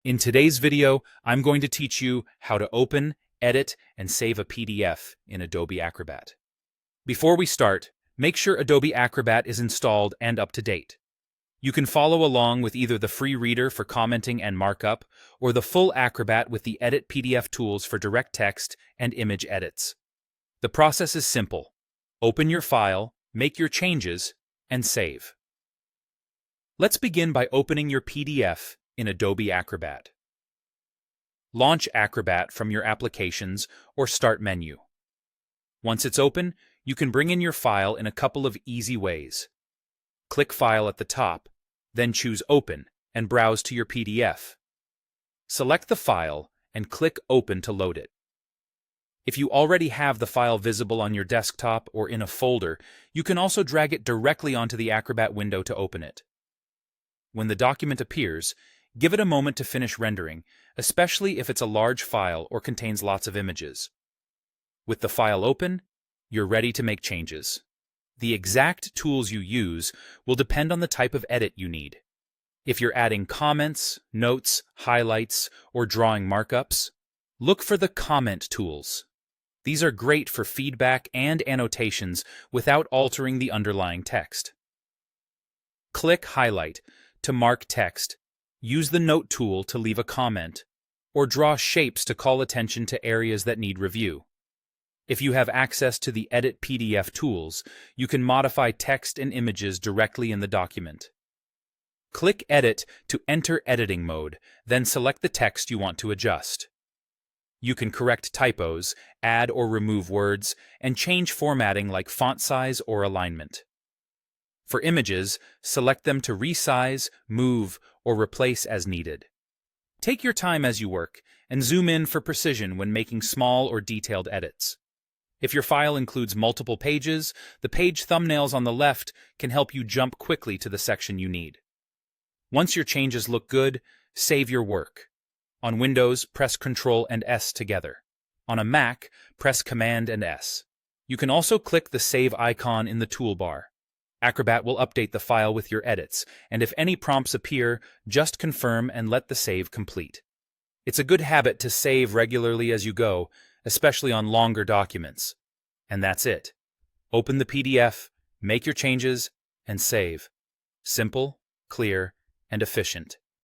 In today's video, I'm going to teach you how to open, edit, and save a PDF in Adobe Acrobat. Before we start, make sure Adobe Acrobat is installed and up to date. You can follow along with either the free reader for commenting and markup, or the full Acrobat with the Edit PDF tools for direct text and image edits. The process is simple. Open your file, make your changes, and save. Let's begin by opening your PDF in Adobe Acrobat. Launch Acrobat from your Applications or Start menu. Once it's open, you can bring in your file in a couple of easy ways. Click File at the top, then choose Open and browse to your PDF. Select the file and click Open to load it. If you already have the file visible on your desktop or in a folder, you can also drag it directly onto the Acrobat window to open it. When the document appears, give it a moment to finish rendering, especially if it's a large file or contains lots of images. With the file open, you're ready to make changes. The exact tools you use will depend on the type of edit you need. If you're adding comments, notes, highlights, or drawing markups, look for the comment tools. These are great for feedback and annotations without altering the underlying text. Click Highlight to mark text. Use the Note tool to leave a comment, or draw shapes to call attention to areas that need review. If you have access to the Edit PDF tools, you can modify text and images directly in the document. Click Edit to enter editing mode, then select the text you want to adjust. You can correct typos, add or remove words, and change formatting like font size or alignment. For images, select them to resize, move, or replace as needed. Take your time as you work, and zoom in for precision when making small or detailed edits. If your file includes multiple pages, the page thumbnails on the left can help you jump quickly to the section you need. Once your changes look good, save your work. On Windows, press Ctrl and S together. On a Mac, press Command and S. You can also click the Save icon in the toolbar. Acrobat will update the file with your edits, and if any prompts appear, just confirm and let the save complete. It's a good habit to save regularly as you go, especially on longer documents. And that's it. Open the PDF, make your changes, and save. Simple, clear, and efficient.